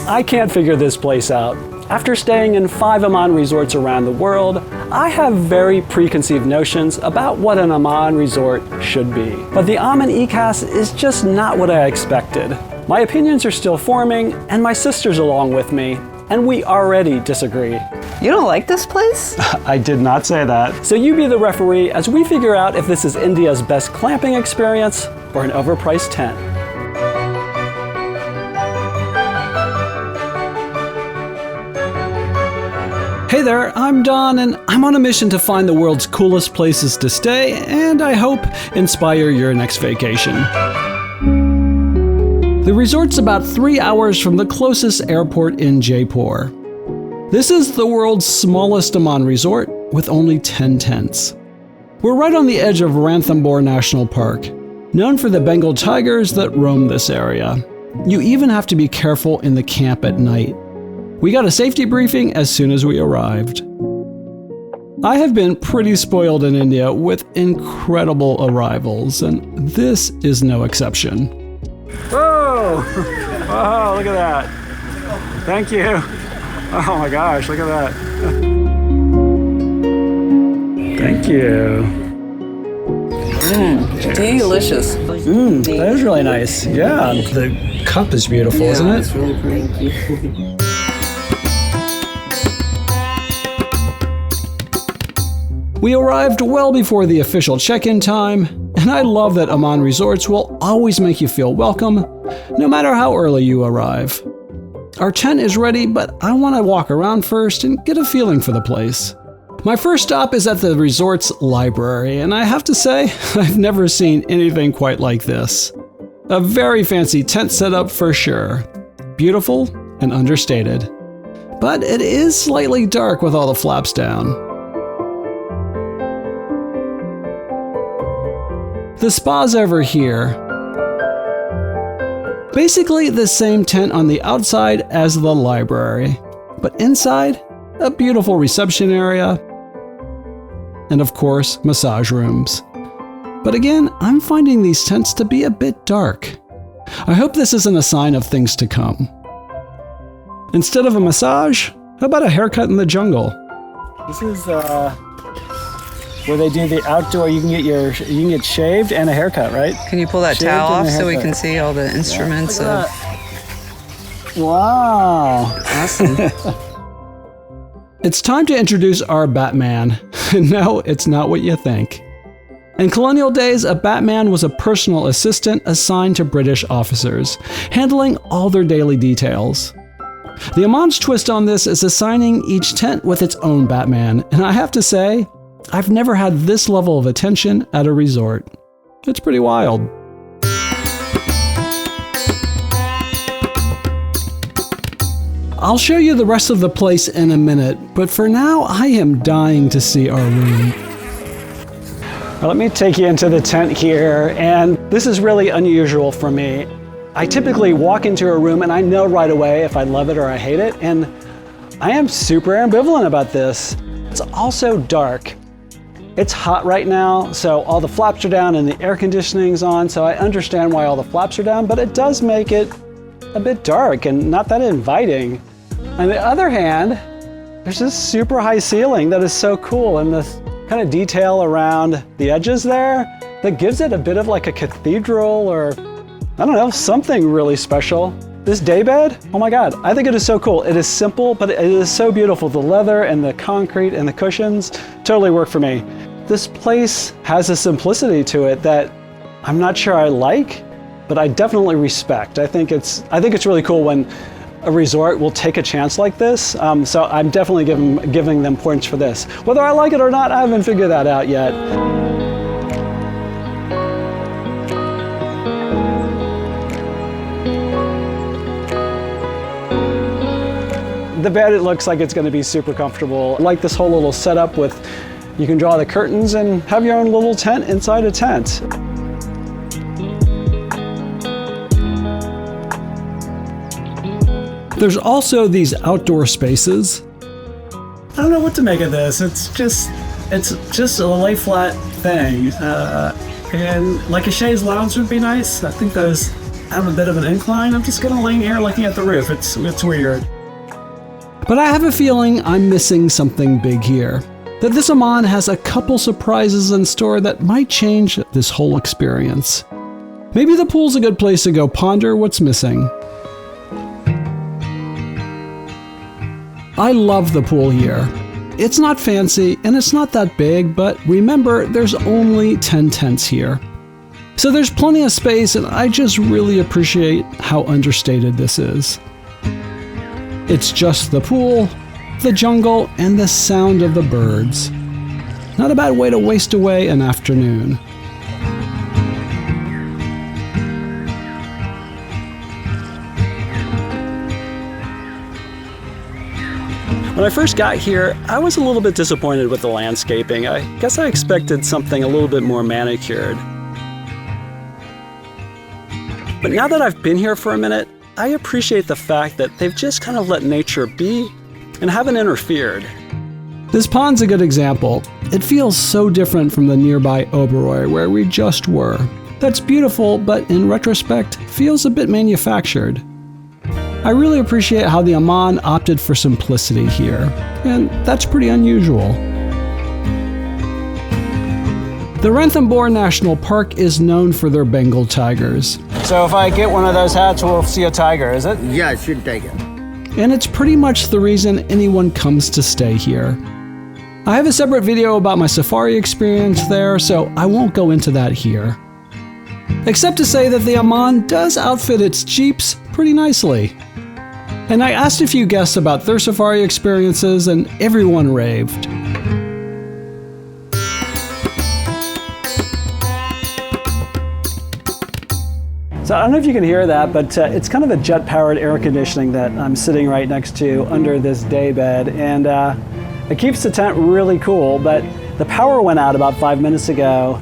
I can't figure this place out. After staying in 5 Aman resorts around the world, I have very preconceived notions about what an Aman resort should be. But the Aman-I-Khas is just not what I expected. My opinions are still forming, and my sister's along with me, and we already disagree. You don't like this place? I did not say that. So you be the referee as we figure out if this is India's best glamping experience or an overpriced tent. Hey there, I'm Don, and I'm on a mission to find the world's coolest places to stay, and I hope inspire your next vacation. The resort's about 3 hours from the closest airport in Jaipur. This is the world's smallest Aman resort with only 10 tents. We're right on the edge of Ranthambhore National Park, known for the Bengal tigers that roam this area. You even have to be careful in the camp at night. We got a safety briefing as soon as we arrived. I have been pretty spoiled in India with incredible arrivals, and this is no exception. Whoa! Oh, look at that. Thank you. Oh my gosh, look at that. Thank you. Delicious. That is really nice. Yeah, the cup is beautiful, isn't it? It's really pretty. We arrived well before the official check-in time, and I love that Aman resorts will always make you feel welcome, no matter how early you arrive. Our tent is ready, but I want to walk around first and get a feeling for the place. My first stop is at the resort's library, and I have to say, I've never seen anything quite like this. A very fancy tent setup for sure. Beautiful and understated. But it is slightly dark with all the flaps down. The spa's over here. Basically the same tent on the outside as the library, but inside, a beautiful reception area, and of course, massage rooms. But again, I'm finding these tents to be a bit dark. I hope this isn't a sign of things to come. Instead of a massage, how about a haircut in the jungle? This is where they do the outdoor. You can get shaved and a haircut, right? Can you pull that Shaved towel and off a so we haircut. can see all the instruments? Yeah, wow. Awesome. It's time to introduce our Batman. No, it's not what you think. In colonial days, a Batman was a personal assistant assigned to British officers, handling all their daily details. The Aman's twist on this is assigning each tent with its own Batman, and I have to say, I've never had this level of attention at a resort. It's pretty wild. I'll show you the rest of the place in a minute, but for now, I am dying to see our room. Let me take you into the tent here, and this is really unusual for me. I typically walk into a room and I know right away if I love it or I hate it, and I am super ambivalent about this. It's also dark. It's hot right now, so all the flaps are down and the air conditioning's on, so I understand why all the flaps are down, but it does make it a bit dark and not that inviting. On the other hand, there's this super high ceiling that is so cool, and this kind of detail around the edges there that gives it a bit of like a cathedral or, I don't know, something really special. This daybed, oh my God, I think it is so cool. It is simple, but it is so beautiful. The leather and the concrete and the cushions totally work for me. This place has a simplicity to it that I'm not sure I like, but I definitely respect. I think it's really cool when a resort will take a chance like this. So I'm definitely giving them points for this. Whether I like it or not, I haven't figured that out yet. The bed, it looks like it's going to be super comfortable. I like this whole little setup with, you can draw the curtains and have your own little tent inside a tent. There's also these outdoor spaces. I don't know what to make of this. It's just a lay flat thing. And like a chaise lounge would be nice. I think those have a bit of an incline. I'm just gonna lay here looking at the roof. It's weird. But I have a feeling I'm missing something big here. That this Aman has a couple surprises in store that might change this whole experience. Maybe the pool's a good place to go ponder what's missing. I love the pool here. It's not fancy and it's not that big, but remember, there's only 10 tents here. So there's plenty of space, and I just really appreciate how understated this is. It's just the pool, the jungle, and the sound of the birds. Not a bad way to waste away an afternoon. When I first got here, I was a little bit disappointed with the landscaping. I guess I expected something a little bit more manicured. But now that I've been here for a minute, I appreciate the fact that they've just kind of let nature be and haven't interfered. This pond's a good example. It feels so different from the nearby Oberoi where we just were. That's beautiful, but in retrospect, feels a bit manufactured. I really appreciate how the Aman opted for simplicity here, and that's pretty unusual. The Ranthambhore National Park is known for their Bengal tigers. So if I get one of those hats, we'll see a tiger, is it? Yeah, should take it. And it's pretty much the reason anyone comes to stay here. I have a separate video about my safari experience there, so I won't go into that here. Except to say that the Aman does outfit its jeeps pretty nicely. And I asked a few guests about their safari experiences, and everyone raved. So I don't know if you can hear that, but it's kind of a jet-powered air conditioning that I'm sitting right next to under this day bed, and it keeps the tent really cool, but the power went out about 5 minutes ago,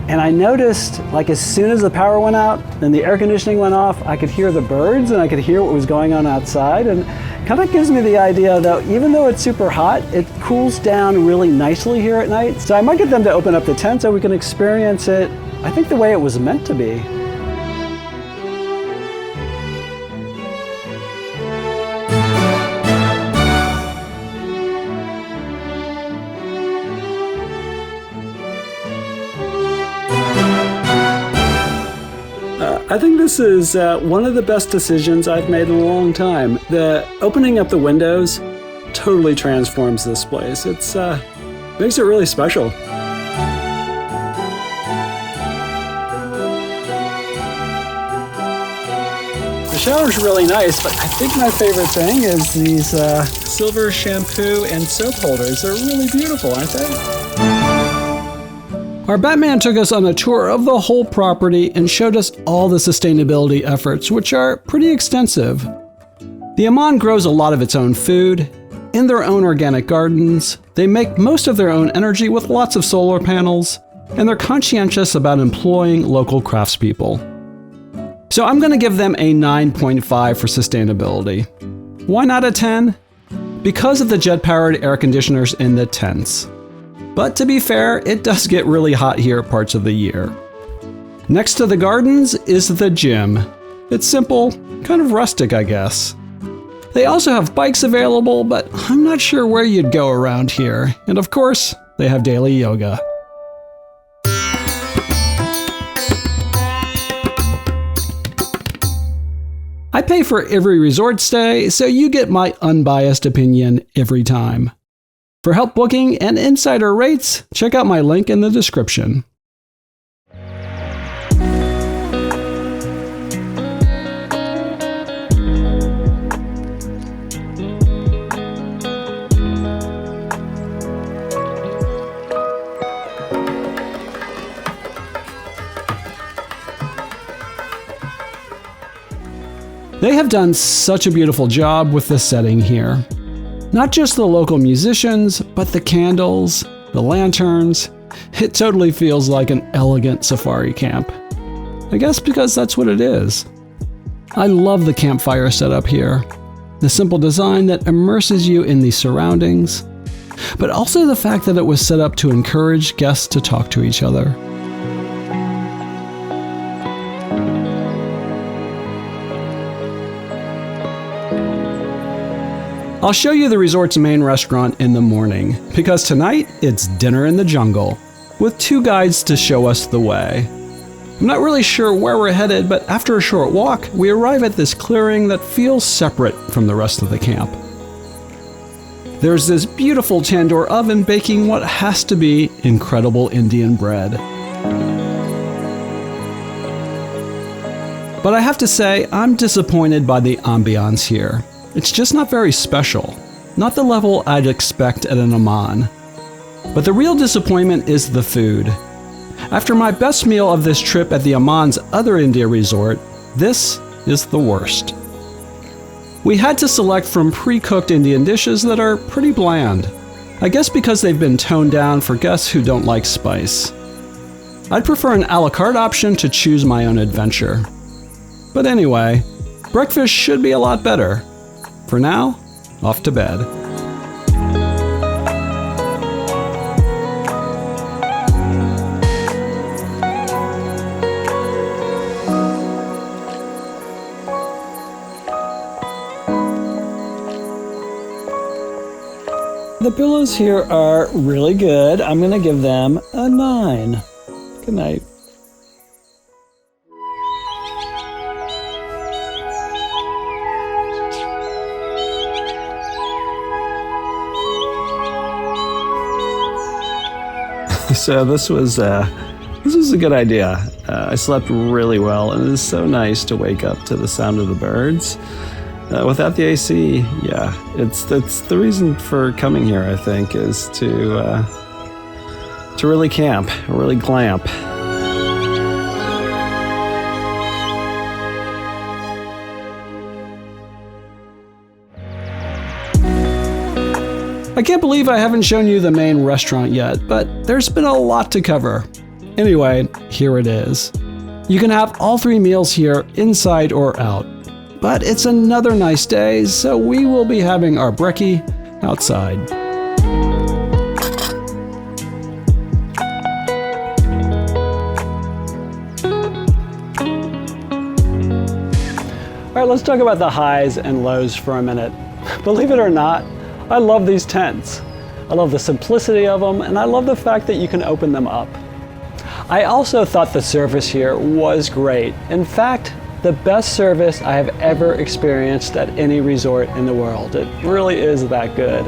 and I noticed, like, as soon as the power went out and the air conditioning went off, I could hear the birds and I could hear what was going on outside, and kind of gives me the idea that even though it's super hot, it cools down really nicely here at night. So I might get them to open up the tent so we can experience it, I think, the way it was meant to be. I think this is one of the best decisions I've made in a long time. The opening up the windows totally transforms this place. It's makes it really special. The shower's really nice, but I think my favorite thing is these silver shampoo and soap holders. They're really beautiful, aren't they? Our Batman took us on a tour of the whole property and showed us all the sustainability efforts, which are pretty extensive. The Aman grows a lot of its own food, in their own organic gardens, they make most of their own energy with lots of solar panels, and they're conscientious about employing local craftspeople. So I'm going to give them a 9.5 for sustainability. Why not a 10? Because of the jet-powered air conditioners in the tents. But to be fair, it does get really hot here parts of the year. Next to the gardens is the gym. It's simple, kind of rustic, I guess. They also have bikes available, but I'm not sure where you'd go around here. And of course, they have daily yoga. I pay for every resort stay, so you get my unbiased opinion every time. For help booking and insider rates, check out my link in the description. They have done such a beautiful job with the setting here. Not just the local musicians, but the candles, the lanterns. It totally feels like an elegant safari camp. I guess because that's what it is. I love the campfire setup here. The simple design that immerses you in the surroundings, but also the fact that it was set up to encourage guests to talk to each other. I'll show you the resort's main restaurant in the morning, because tonight it's dinner in the jungle, with 2 guides to show us the way. I'm not really sure where we're headed, but after a short walk, we arrive at this clearing that feels separate from the rest of the camp. There's this beautiful tandoor oven baking what has to be incredible Indian bread. But I have to say, I'm disappointed by the ambiance here. It's just not very special. Not the level I'd expect at an Aman. But the real disappointment is the food. After my best meal of this trip at the Aman's other India resort, this is the worst. We had to select from pre-cooked Indian dishes that are pretty bland. I guess because they've been toned down for guests who don't like spice. I'd prefer an a la carte option to choose my own adventure. But anyway, breakfast should be a lot better. For now, off to bed. The pillows here are really good. I'm gonna give them a 9. Good night. So this was a good idea. I slept really well, and it is so nice to wake up to the sound of the birds. Without the AC, yeah, that's the reason for coming here. I think is to really camp, really glamp. I can't believe I haven't shown you the main restaurant yet, but there's been a lot to cover. Anyway, here it is. You can have all 3 meals here, inside or out. But it's another nice day, so we will be having our brekkie outside. All right, let's talk about the highs and lows for a minute. Believe it or not, I love these tents. I love the simplicity of them, and I love the fact that you can open them up. I also thought the service here was great. In fact, the best service I have ever experienced at any resort in the world. It really is that good.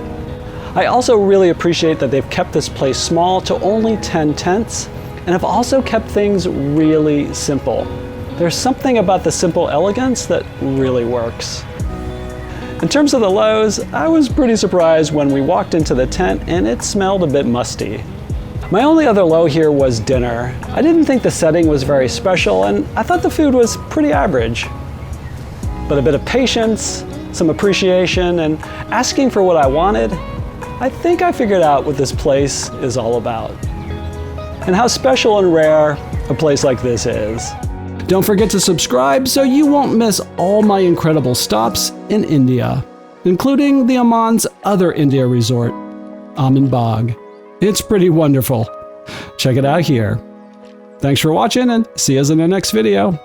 I also really appreciate that they've kept this place small to only 10 tents, and have also kept things really simple. There's something about the simple elegance that really works. In terms of the lows, I was pretty surprised when we walked into the tent and it smelled a bit musty. My only other low here was dinner. I didn't think the setting was very special, and I thought the food was pretty average. But a bit of patience, some appreciation, and asking for what I wanted, I think I figured out what this place is all about. And how special and rare a place like this is. Don't forget to subscribe so you won't miss all my incredible stops in India, including the Aman's other India resort, Aman-I-Khas. It's pretty wonderful. Check it out here. Thanks for watching, and see us in the next video.